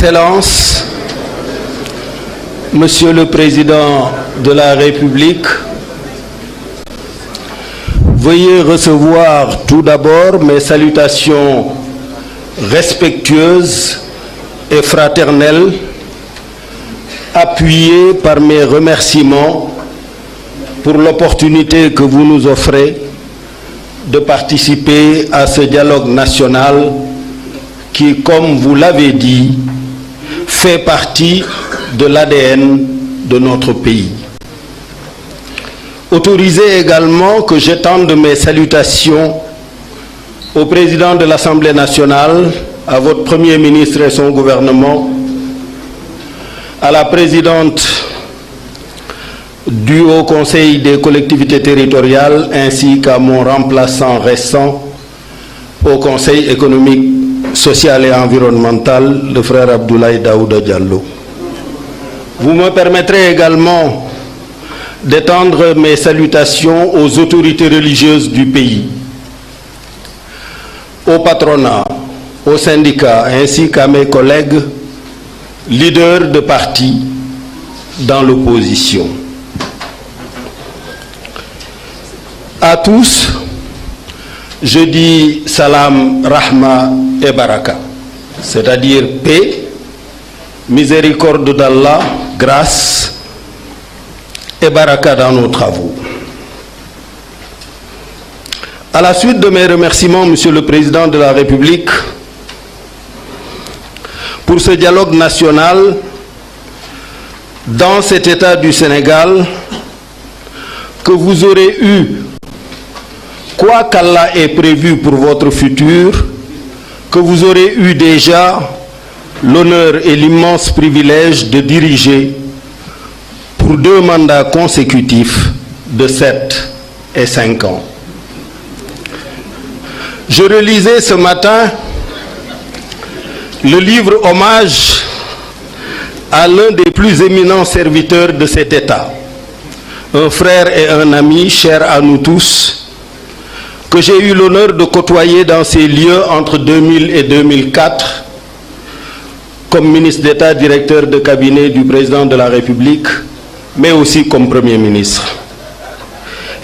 Excellences, Monsieur le Président de la République, veuillez recevoir tout d'abord mes salutations respectueuses et fraternelles, appuyées par mes remerciements pour l'opportunité que vous nous offrez de participer à ce dialogue national qui, comme vous l'avez dit, fait partie de l'ADN de notre pays. Autorisez également que j'étende mes salutations au président de l'Assemblée nationale, à votre Premier ministre et son gouvernement, à la présidente du Haut Conseil des collectivités territoriales, ainsi qu'à mon remplaçant récent au Conseil économique, social et environnemental, le frère Abdoulaye Daouda Diallo. Vous me permettrez également d'étendre mes salutations aux autorités religieuses du pays, au patronat, aux syndicats, ainsi qu'à mes collègues leaders de partis dans l'opposition. À tous, je dis salam, rahma et baraka, c'est-à-dire paix, miséricorde d'Allah, grâce et baraka dans nos travaux. À la suite de mes remerciements, Monsieur le Président de la République, pour ce dialogue national dans cet État du Sénégal que vous aurez eu, quoi qu'Allah ait prévu pour votre futur, que vous aurez eu déjà l'honneur et l'immense privilège de diriger pour 2 mandats consécutifs de 7 et 5 ans. Je relisais ce matin le livre hommage à l'un des plus éminents serviteurs de cet État, un frère et un ami cher à nous tous, que j'ai eu l'honneur de côtoyer dans ces lieux entre 2000 et 2004 comme ministre d'État, directeur de cabinet du président de la République, mais aussi comme Premier ministre,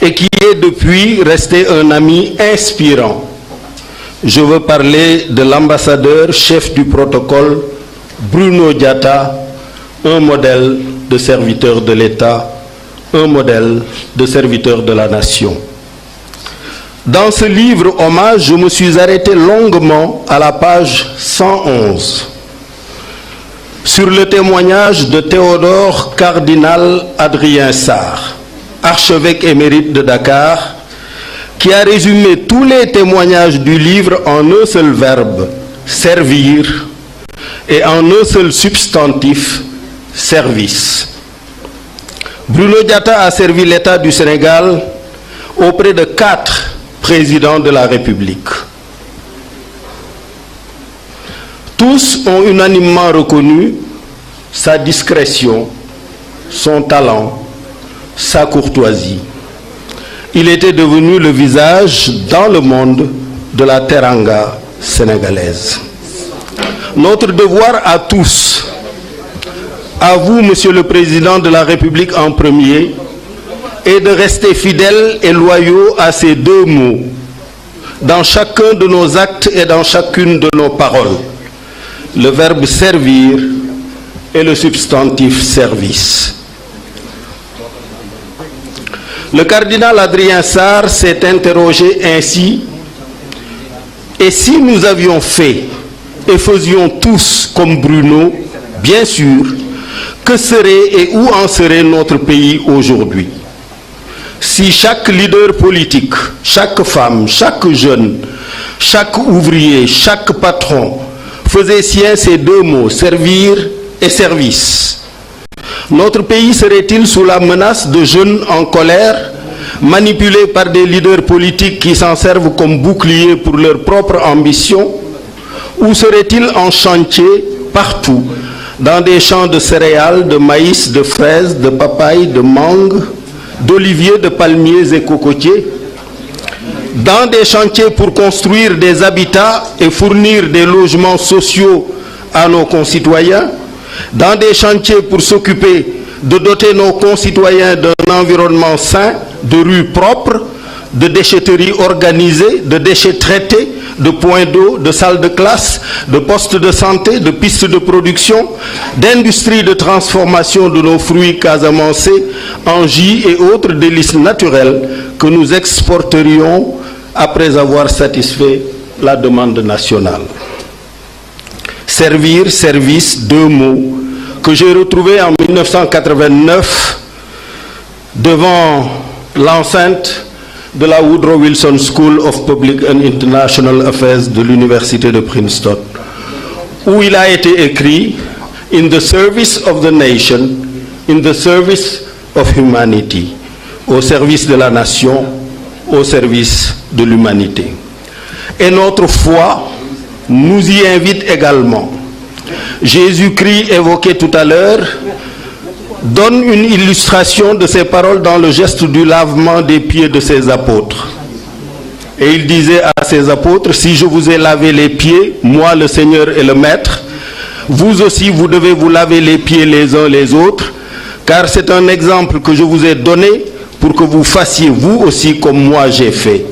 et qui est depuis resté un ami inspirant. Je veux parler de l'ambassadeur chef du protocole Bruno Diatta, un modèle de serviteur de l'État, un modèle de serviteur de la nation. Dans ce livre hommage, je me suis arrêté longuement à la page 111 sur le témoignage de Théodore Cardinal Adrien Sarr, archevêque émérite de Dakar, qui a résumé tous les témoignages du livre en un seul verbe, servir, et en un seul substantif, service. Bruno Diatta a servi l'État du Sénégal auprès de 4 président de la République. Tous ont unanimement reconnu sa discrétion, son talent, sa courtoisie. Il était devenu le visage dans le monde de la teranga sénégalaise. Notre devoir à tous, à vous, Monsieur le Président de la République en premier, et de rester fidèles et loyaux à ces 2 mots, dans chacun de nos actes et dans chacune de nos paroles, le verbe servir et le substantif service. Le cardinal Adrien Sarr s'est interrogé ainsi: et si nous avions fait et faisions tous comme Bruno, bien sûr, que serait et où en serait notre pays aujourd'hui? Si chaque leader politique, chaque femme, chaque jeune, chaque ouvrier, chaque patron faisait sien ces 2 mots, servir et service, notre pays serait-il sous la menace de jeunes en colère, manipulés par des leaders politiques qui s'en servent comme bouclier pour leur propre ambition, ou serait-il en chantier partout, dans des champs de céréales, de maïs, de fraises, de papaye, de mangue, d'oliviers, de palmiers et cocotiers, dans des chantiers pour construire des habitats et fournir des logements sociaux à nos concitoyens, dans des chantiers pour s'occuper de doter nos concitoyens d'un environnement sain, de rues propres, de déchetteries organisées, de déchets traités, de points d'eau, de salles de classe, de postes de santé, de pistes de production, d'industries de transformation de nos fruits casamançais en jus et autres délices naturels que nous exporterions après avoir satisfait la demande nationale. Servir, service, deux mots que j'ai retrouvés en 1989 devant l'enceinte de la Woodrow Wilson School of Public and International Affairs de l'Université de Princeton, où il a été écrit « In the service of the nation, in the service of humanity », au service de la nation, au service de l'humanité. Et notre foi nous y invite également. Jésus-Christ, évoqué tout à l'heure, donne une illustration de ces paroles dans le geste du lavement des pieds de ses apôtres. Et il disait à ses apôtres, si je vous ai lavé les pieds, moi le Seigneur et le Maître, vous aussi vous devez vous laver les pieds les uns les autres, car c'est un exemple que je vous ai donné pour que vous fassiez vous aussi comme moi j'ai fait.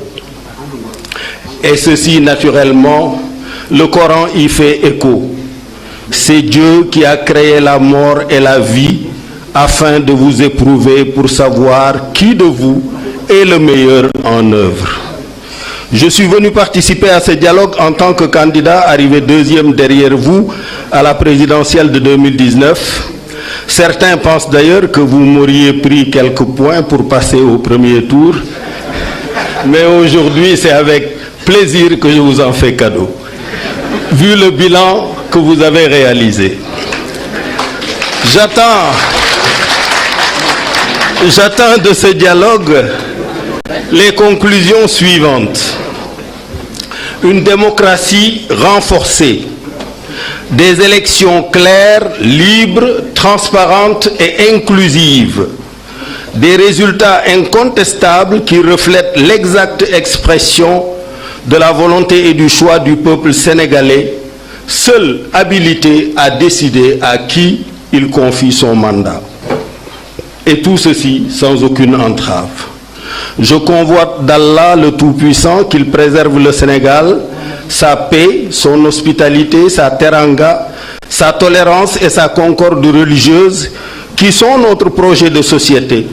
Et ceci naturellement, le Coran y fait écho. C'est Dieu qui a créé la mort et la vie afin de vous éprouver pour savoir qui de vous est le meilleur en œuvre. Je suis venu participer à ce dialogue en tant que candidat arrivé deuxième derrière vous à la présidentielle de 2019. Certains pensent d'ailleurs que vous m'auriez pris quelques points pour passer au premier tour. Mais aujourd'hui, c'est avec plaisir que je vous en fais cadeau, vu le bilan que vous avez réalisé. J'attends de ce dialogue les conclusions suivantes. Une démocratie renforcée, des élections claires, libres, transparentes et inclusives, des résultats incontestables qui reflètent l'exacte expression de la volonté et du choix du peuple sénégalais, seul habilité à décider à qui il confie son mandat. Et tout ceci sans aucune entrave. Je convoite d'Allah le Tout-Puissant qu'il préserve le Sénégal, sa paix, son hospitalité, sa teranga, sa tolérance et sa concorde religieuse qui sont notre projet de société.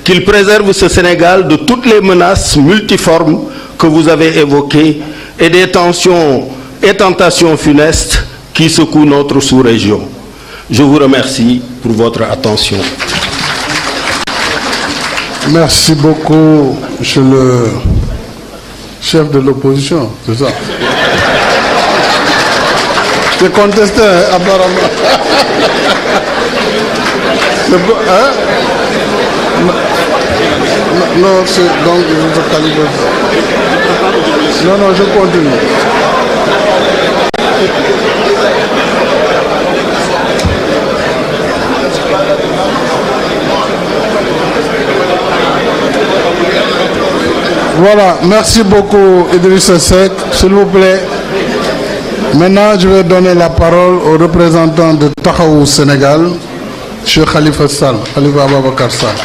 Qu'il préserve ce Sénégal de toutes les menaces multiformes que vous avez évoquées et des tensions et tentations funestes qui secouent notre sous-région. Je vous remercie pour votre attention. Merci beaucoup, monsieur le chef de l'opposition, c'est ça. C'est contesté, apparemment. Hein? Non, c'est donc je calibre. Non, je continue. Voilà, merci beaucoup Idrissa Seck. S'il vous plaît, maintenant je vais donner la parole au représentant de Taxawu Sénégal, M. Khalifa Sall, Khalifa Ababacar Sall.